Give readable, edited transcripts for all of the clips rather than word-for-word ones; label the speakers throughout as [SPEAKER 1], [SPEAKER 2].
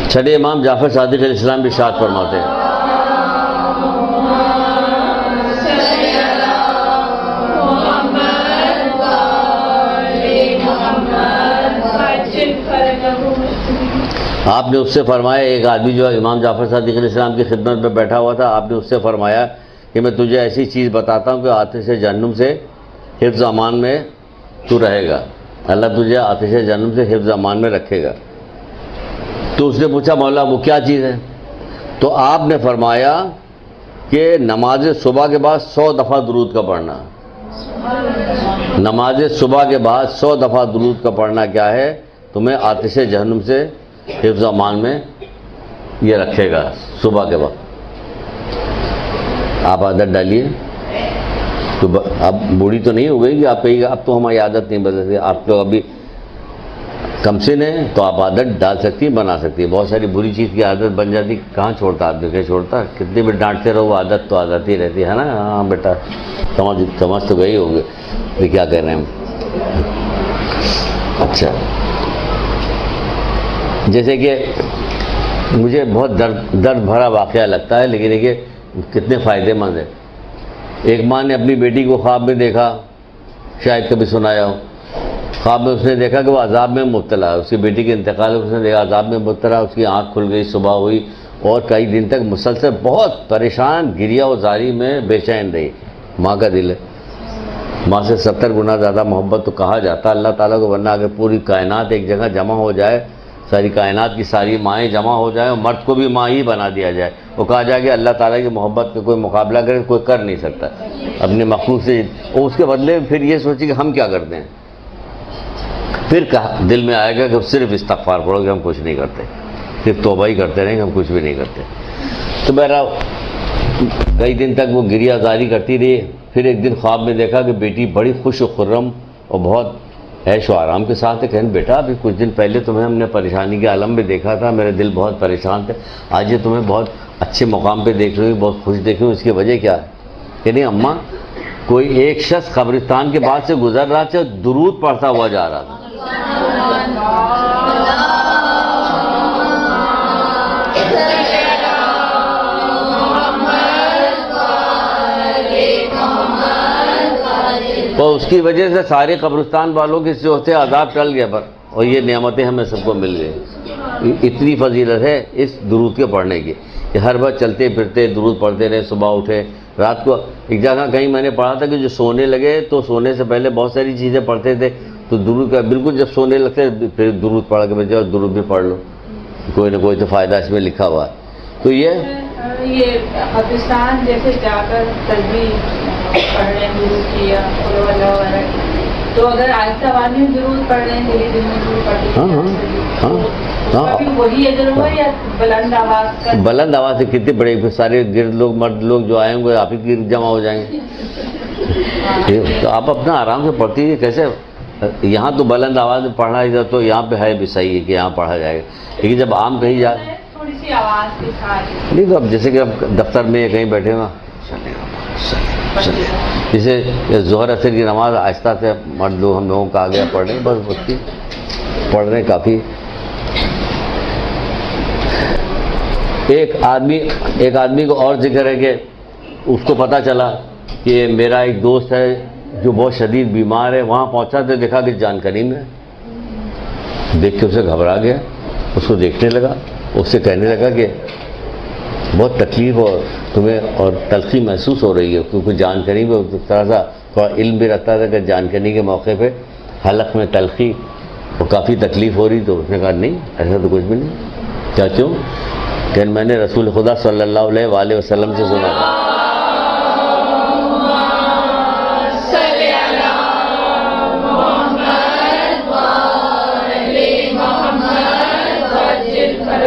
[SPEAKER 1] چھٹے امام جعفر صادق علیہ السلام بھی ارشاد فرماتے ہیں آپ نے اس سے فرمایا، ایک آدمی جو امام جعفر صادق علیہ السلام کی خدمت میں بیٹھا ہوا تھا، آپ نے اس سے فرمایا کہ میں تجھے ایسی چیز بتاتا ہوں کہ آتش جہنم سے حفظ امان میں تو رہے گا، اللہ تجھے آتش جہنم سے حفظ امان میں رکھے گا۔ تو اس نے پوچھا مولا وہ کیا چیز ہے؟ تو آپ نے فرمایا کہ نماز صبح کے بعد 100 دفعہ درود کا پڑھنا۔ نماز صبح کے بعد 100 دفعہ درود کا پڑھنا کیا ہے؟ تمہیں آتش جہنم سے حفظ امان میں یہ رکھے گا صبح کے وقت۔ آپ عادت ڈالیے، تو اب بوڑھی تو نہیں ہو گئی کہ آپ کہیے اب تو ہماری عادت نہیں بدل سکتی، آپ تو ابھی کم سن ہیں تو آپ عادت ڈال سکتی ہیں، بنا سکتی ہیں۔ بہت ساری بری چیز کی عادت بن جاتی، کہاں چھوڑتا آدمی، کہ چھوڑتا، کتنی بھی ڈانٹتے رہو عادت تو عادت ہی رہتی ہے نا۔ ہاں بیٹا سمجھ تو گئی ہوگی یہ کیا کہہ رہے ہیں ہم۔ اچھا، جیسے کہ مجھے بہت درد بھرا واقعہ لگتا ہے، لیکن یہ کتنے فائدے مند ہے۔ ایک ماں نے اپنی بیٹی کو خواب میں دیکھا، شاید کبھی سنایا ہو، خواب میں اس نے دیکھا کہ وہ عذاب میں مبتلا ہے، اس کی بیٹی کے انتقال میں اس نے دیکھا عذاب میں مبتلا، اس کی آنکھ کھل گئی، صبح ہوئی اور کئی دن تک مسلسل بہت پریشان گریا و زاری میں بے چین رہی۔ ماں کا دل ہے، ماں سے 70 گنا زیادہ محبت تو کہا جاتا اللہ تعالیٰ کو، ورنہ اگر پوری کائنات ایک جگہ جمع ہو جائے، ساری کائنات کی ساری مائیں جمع ہو جائیں اور مرد کو بھی ماں ہی بنا دیا جائے، وہ کہا جائے کہ اللہ تعالیٰ کی محبت کا کوئی مقابلہ کرے کوئی کر نہیں سکتا اپنے مخلوق سے، اور اس کے بدلے میں پھر یہ سوچی کہ ہم کیا کرتے ہیں، پھر دل میں آئے گا کہ صرف استغفار پڑھو کہ ہم کچھ نہیں کرتے، صرف توبہ ہی کرتے رہیں گے، ہم کچھ بھی نہیں کرتے۔ تو بہرحال کئی دن تک وہ گریہ زاری کرتی رہی، پھر ایک دن خواب میں دیکھا کہ بیٹی بڑی خوش و خرم اور بہت عیش و آرام کے ساتھ ہے، کہنے بیٹا ابھی کچھ دن پہلے تمہیں ہم نے پریشانی کے عالم میں دیکھا تھا، میرے دل بہت پریشان تھے، آج یہ تمہیں بہت اچھے مقام پہ دیکھ رہی ہوں، بہت خوش دیکھ رہی ہوں، اس کی وجہ کیا ہے؟ کہ نہیں اماں، کوئی ایک شخص قبرستان کے بعد سے گزر رہا تھا، درود پڑھتا ہوا جا رہا تھا۔ تو اس کی وجہ سے سارے قبرستان والوں کے جو ہوتے عذاب ٹل گیا پر، اور یہ نعمتیں ہمیں سب کو مل گئی۔ اتنی فضیلت ہے اس درود کے پڑھنے کی کہ ہر بار چلتے پھرتے درود پڑھتے رہے، صبح اٹھے رات کو ایک جگہ کہیں میں نے پڑھا تھا کہ جو سونے لگے تو سونے سے پہلے بہت ساری چیزیں پڑھتے تھے، تو درود کا بالکل جب سونے لگتے پھر درود پڑھ کے بچے اور درود بھی پڑھ لو، کوئی نہ کوئی تو فائدہ اس میں لکھا ہوا ہے۔ تو یہ
[SPEAKER 2] قبرستان جیسے جا کر تسبیح پڑھنے درود کیا وغیرہ، تو اگر آہستہ آواز میں درود پڑھ رہے ہیں، دھیرے دھیرے میں درود پڑھ رہے ہیں، وہی اجر ہوا یا بلند آواز کا؟ بلند آواز سے کتنے بڑے سارے گرد لوگ مرد لوگ جو آئے ہوں گے آپ ہی گرد جمع ہو جائیں گے۔ تو آپ اپنا آرام سے پڑھتی ہے، کیسے یہاں تو بلند آواز میں پڑھنا ادھر تو یہاں پہ ہے بھی صحیح ہے کہ یہاں پڑھا جائے گا، لیکن جب عام کہیں جا تھوڑی سی آواز کے ساتھ،
[SPEAKER 1] نہیں تو اب جیسے کہ اب دفتر میں کہیں بیٹھے ہوئے جیسے ظہر اثر کی نماز آہستہ سے مرد لوگ ہم لوگوں کا آ گیا پڑھ رہے ہیں، بس وقتی پڑھ رہے ہیں کافی۔ ایک آدمی کو اور ذکر ہے کہ اس کو پتہ چلا کہ میرا ایک دوست ہے جو بہت شدید بیمار ہے، وہاں پہنچا تو دیکھا کہ جان کریم ہے، دیکھ کے اسے گھبرا گیا، اس کو دیکھنے لگا، اس سے کہنے لگا کہ بہت تکلیف اور تمہیں اور تلخی محسوس ہو رہی ہے، کیونکہ جان کریم ہے، اس طرح سا تھوڑا علم بھی رہتا تھا کہ جان کرنے کے موقع پہ حلق میں تلخی اور کافی تکلیف ہو رہی، تو اس نے کہا نہیں ایسا تو کچھ بھی نہیں۔ کیا کیوں؟ کہ میں نے رسول خدا صلی اللہ علیہ وآلہ وسلم سے سنا تھا۔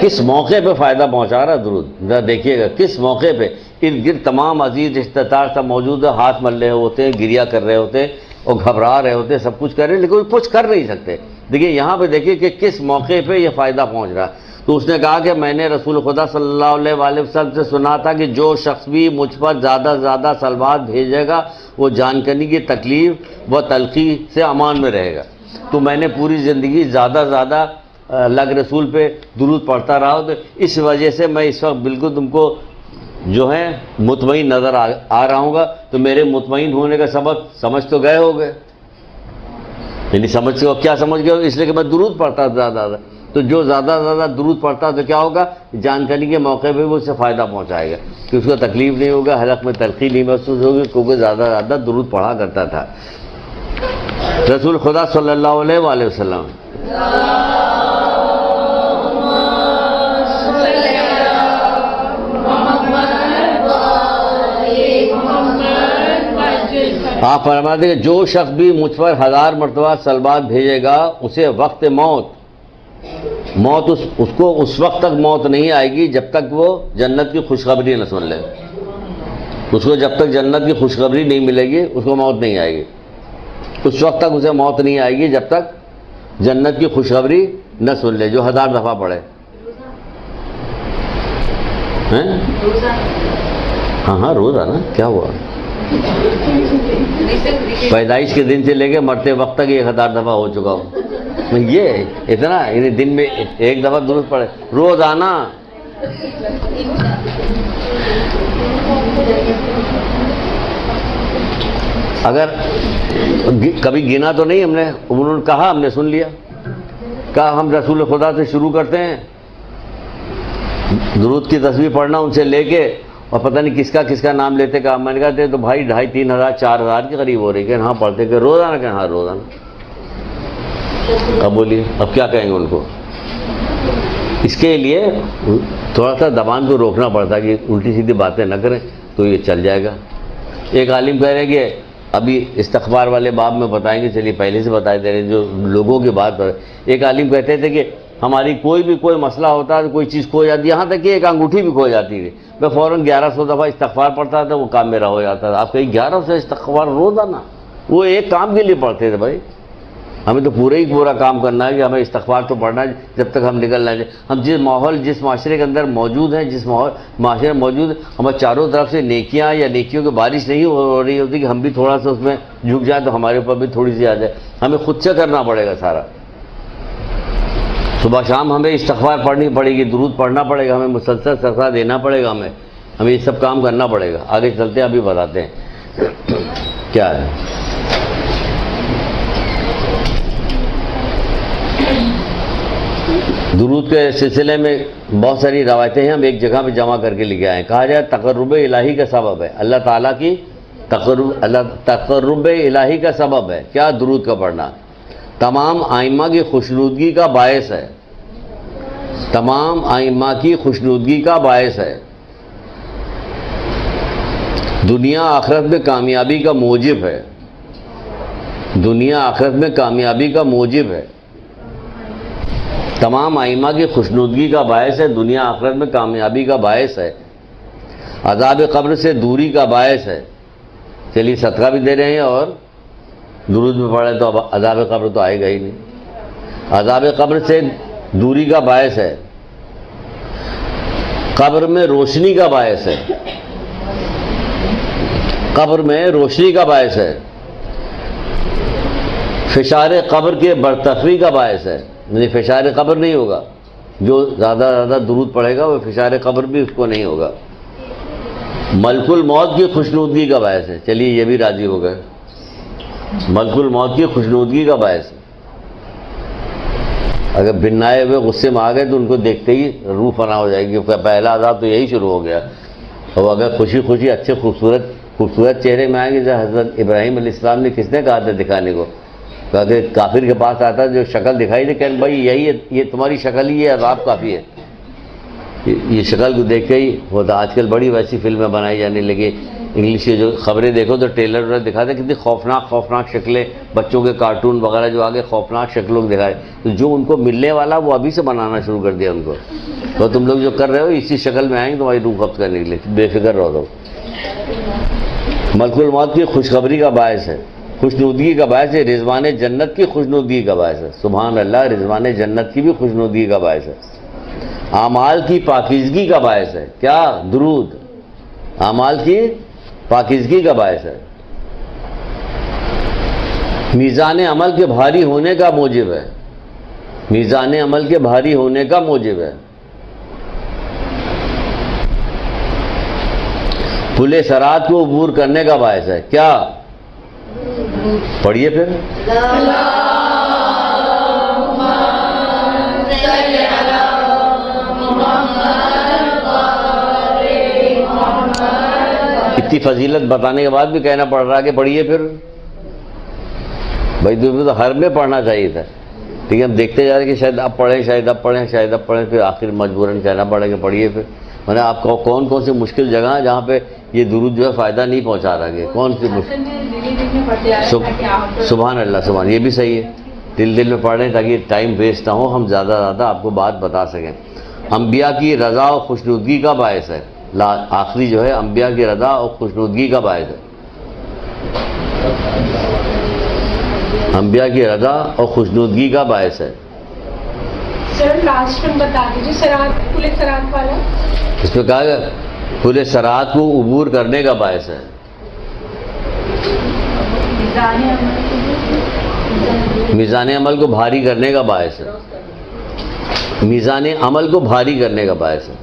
[SPEAKER 1] کس موقع پہ فائدہ پہنچا رہا درود، ذرا دیکھیے گا کس موقع پہ ارد گرد تمام عزیز رشتہ دار سب موجود ہے، ہاتھ مل رہے ہوتے ہیں، گریہ کر رہے ہوتے ہیں اور گھبرا رہے ہوتے ہیں، سب کچھ کر رہے ہیں لیکن کچھ کر نہیں سکتے۔ دیکھیے یہاں پہ دیکھیے کہ کس موقع پہ یہ فائدہ پہنچ رہا ہے۔ تو اس نے کہا کہ میں نے رسول خدا صلی اللہ علیہ وآلہ وسلم سے سنا تھا کہ جو شخص بھی مجھ پر زیادہ سے زیادہ صلوات بھیجے گا وہ جان کنی کی تکلیف و تلخی سے امان میں رہے گا۔ تو میں نے پوری زندگی زیادہ سے زیادہ اللہ کے رسول پہ درود پڑھتا رہا ہوں، تو اس وجہ سے میں اس وقت بالکل تم کو جو ہے مطمئن نظر آ رہا ہوں گا. تو میرے مطمئن ہونے کا سبب سمجھ تو گئے ہو گئے، یعنی سمجھ گئے. کیا سمجھ گئے؟ اس لیے کہ میں درود پڑھتا زیادہ. تو جو زیادہ درود پڑھتا تو کیا ہوگا؟ جانکاری کے موقع پہ وہ اس سے فائدہ پہنچائے گا، کہ اس کو تکلیف نہیں ہوگا، حلق میں تلخی نہیں محسوس ہوگی، کیونکہ زیادہ درود پڑھا کرتا تھا. رسول خدا صلی اللہ علیہ وآلہ وسلم آپ فرماتے ہیں کہ جو شخص بھی مجھ پر 1000 مرتبہ صلوات بھیجے گا اسے وقت موت اس کو اس وقت تک موت نہیں آئے گی جب تک وہ جنت کی خوشخبری نہ سن لے. اس کو جب تک جنت کی خوشخبری نہیں ملے گی اس کو موت نہیں آئے گی. اس وقت تک اسے موت نہیں آئے گی جب تک جنت کی خوشخبری نہ سن لے، جو 1000 دفعہ پڑھے. ہاں روزانہ. کیا ہوا؟ پیدائش کے دن سے لے کے مرتے وقت تک 1000 دفعہ ہو چکا ہوں. یہ اتنا یعنی دن میں ایک دفعہ درود پڑھے روزانہ. اگر کبھی گنا تو نہیں ہم نے، انہوں نے کہا ہم نے سن لیا. کہا ہم رسول خدا سے شروع کرتے ہیں درود کی تسبیح پڑھنا ان سے لے کے، اور پتہ نہیں کس کا نام لیتے. کہا میں نے کہا تو بھائی 2500-3000 4000 کے قریب ہو رہی کہ ہاں پڑھتے کہ روزانہ. کہ ہاں روزانہ. اب بولیے اب کیا کہیں گے ان کو؟ اس کے لیے تھوڑا سا زبان کو روکنا پڑتا ہے کہ الٹی سیدھی باتیں نہ کریں تو یہ چل جائے گا. ایک عالم کہہ رہے کہ ابھی استغفار والے باب میں بتائیں گے، چلیے پہلے سے بتائے دے رہے جو لوگوں کی بات پر. ایک عالم کہتے تھے کہ ہماری کوئی مسئلہ ہوتا ہے، کوئی چیز کھو جاتی ہے، یہاں تک کہ ایک انگوٹھی بھی کھو جاتی تھی، میں فوراً 1100 دفعہ استغفار پڑھتا تھا، وہ کام میرا ہو جاتا تھا. آپ کہیں 1100 استغفار روزانہ؟ وہ ایک کام کے لیے پڑھتے تھے. بھائی ہمیں تو پورا کام کرنا ہے کہ ہمیں استغفار تو پڑھنا ہے جب تک ہم نکل نہ جائیں. ہم جس معاشرے کے اندر موجود ہیں، جس معاشرے میں موجود ہیں، ہمیں چاروں طرف سے نیکیاں یا نیکیوں کی بارش نہیں ہو رہی ہوتی کہ ہم بھی تھوڑا سا اس میں جھک جائیں تو ہمارے اوپر بھی تھوڑی سی آ جائے. ہمیں خود سے کرنا پڑے گا سارا. صبح شام ہمیں استغفار پڑھنی پڑے گی، درود پڑھنا پڑے گا، ہمیں مسلسل صدقہ دینا پڑے گا، ہمیں یہ سب کام کرنا پڑے گا. آگے چلتے ہیں، ابھی بتاتے ہیں کیا ہے. درود کے سلسلے میں بہت ساری روایتیں ہیں، ہم ایک جگہ پہ جمع کر کے لے کے آئے ہیں. کہا جائے تقرب الہی کا سبب ہے، اللہ تعالیٰ کی تقرب الہی کا سبب ہے. کیا؟ درود کا پڑھنا تمام ائمہ کی خوشنودگی کا باعث ہے. تمام ائمہ کی خوشنودگی کا باعث ہے. دنیا آخرت میں کامیابی کا موجب ہے. دنیا آخرت میں کامیابی کا موجب ہے. تمام ائمہ کی خوشنودگی کا باعث ہے، دنیا آخرت میں کامیابی کا باعث ہے. عذاب قبر سے دوری کا باعث ہے. چلیے صدقہ بھی دے رہے ہیں اور درود میں پڑھیں تو اب عذاب قبر تو آئے گا ہی نہیں. عذاب قبر سے دوری کا باعث ہے. قبر میں روشنی کا باعث ہے. قبر میں روشنی کا باعث ہے. فشار قبر کے برطرفی کا باعث ہے. یعنی فشار قبر نہیں ہوگا، جو زیادہ درود پڑھے گا وہ فشار قبر بھی اس کو نہیں ہوگا. ملک الموت کی خوشنودگی کا باعث ہے. چلیے یہ بھی راضی ہو گئے. ملک الموت کی خوشنودگی کا باعث ہے. اگر بنائے ہوئے غصے میں آ گئے تو ان کو دیکھتے ہی روح فنا ہو جائے گی. پہلا عذاب تو یہی شروع ہو گیا. اور اگر خوشی اچھے خوبصورت چہرے میں آئیں گے، جو حضرت ابراہیم علیہ السلام نے کس نے کہا تھا دکھانے کو؟ کہا کہ کافر کے پاس آتا جو شکل دکھائی دے، کہ بھائی یہی ہے، یہ تمہاری شکل ہی ہے، عذاب کافی ہے. یہ شکل کو دیکھ کے ہی ہوتا. آج کل بڑی ویسی فلمیں بنائی جانے لگی. انگلش کی جو خبریں دیکھو تو ٹریلر دکھاتے کتنی خوفناک شکلیں، بچوں کے کارٹون وغیرہ جو آگے خوفناک شکلوں دکھائے. تو جو ان کو ملنے والا وہ ابھی سے بنانا شروع کر دیا ان کو. تو تم لوگ جو کر رہے ہو اسی شکل میں آئیں گے تمہاری روح قبض کرنے کے لیے. بے فکر رہو تو. ملک الموت کی خوشخبری کا باعث ہے، خوشنودگی کا باعث ہے. رضوان جنت کی خوشنودگی کا باعث ہے. سبحان اللہ، رضوان جنت کی بھی خوشنودگی کا باعث ہے. اعمال کی پاکیزگی کا باعث ہے. کیا؟ درود اعمال کی پاکیزگی کا باعث ہے. میزان عمل کے بھاری ہونے کا موجب ہے. میزان عمل کے بھاری ہونے کا موجب ہے. پل صراط کو عبور کرنے کا باعث ہے. کیا؟ پڑھیے پھر. اتنی فضیلت بتانے کے بعد بھی کہنا پڑ رہا کہ پڑھیے پھر. بھائی تمہیں تو ہر میں پڑھنا چاہیے تھا. ٹھیک ہے، ہم دیکھتے جا رہے ہیں کہ شاید اب پڑھیں، شاید اب پڑھیں، شاید اب پڑھیں، پھر آخر مجبوراً کہنا پڑے کہ پڑھیے پھر. میں آپ کو کون کون سی مشکل جگہ ہیں جہاں پہ یہ درود جو ہے فائدہ نہیں پہنچا رہا ہے؟ کون سی مشکل؟ سبحان اللہ، سبحان، یہ بھی صحیح ہے. دل میں پڑھ رہے ہیں تاکہ ٹائم ویسٹ نہ ہو، ہم زیادہ زیادہ آپ کو بات بتا سکیں. انبیاء کی رضا اور خوشنودگی کا باعث ہے. آخری جو ہے انبیاء کی رضا اور خوشنودگی کا باعث ہے. انبیاء کی رضا اور خوشنودگی کا باعث ہے.
[SPEAKER 2] سر لاسٹ میں بتا دیجیے صراط، پل صراط والا.
[SPEAKER 1] اس میں کہا گیا پل صراط کو عبور کرنے کا باعث ہے. میزان عمل کو بھاری کرنے کا باعث ہے. میزان عمل کو بھاری کرنے کا باعث ہے.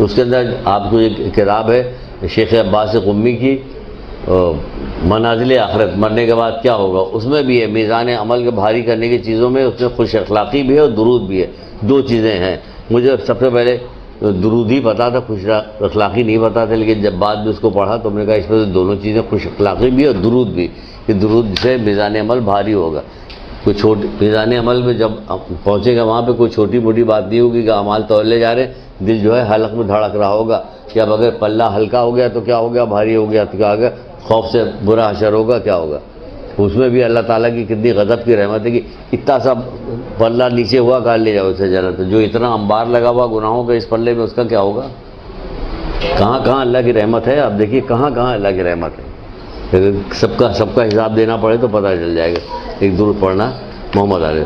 [SPEAKER 1] اس کے اندر آپ کو ایک کتاب ہے شیخ عباس قمی کی، منازل آخرت، مرنے کے بعد کیا ہوگا. اس میں بھی ہے میزان عمل کے بھاری کرنے کی چیزوں میں، اس میں خوش اخلاقی بھی ہے اور درود بھی ہے. دو چیزیں ہیں. مجھے سب سے پہلے درود ہی پتا تھا، خوش اخلاقی نہیں پتا تھا، لیکن جب بعد میں اس کو پڑھا تو ہم نے کہا اس میں سے دونوں چیزیں، خوش اخلاقی بھی اور درود بھی، کہ درود سے میزان عمل بھاری ہوگا. کوئی چھوٹی میزان عمل میں جب پہنچے گا وہاں پہ کوئی چھوٹی موٹی بات نہیں ہوگی کہ اعمال تولے جا رہے ہیں، دل جو ہے حلق میں دھڑک رہا ہوگا کہ اب اگر پلہ ہلکا ہو گیا تو کیا ہو گیا، بھاری ہو گیا تو کیا ہوگا، خوف سے برا حشر ہوگا، کیا ہوگا. اس میں بھی اللہ تعالیٰ کی کتنی غضب کی رحمت ہے کہ اتنا سا پلہ نیچے ہوا کر لے جاؤ اسے ذرا. تو جو اتنا انبار لگا ہوا گناہوں کا اس پلے میں، اس کا کیا ہوگا. کہاں کہاں اللہ کی رحمت ہے. آپ دیکھیے کہاں کہاں اللہ کی رحمت ہے. اگر سب کا حساب دینا پڑے تو پتہ چل جائے گا. ایک درود پڑھنا محمد علیہ.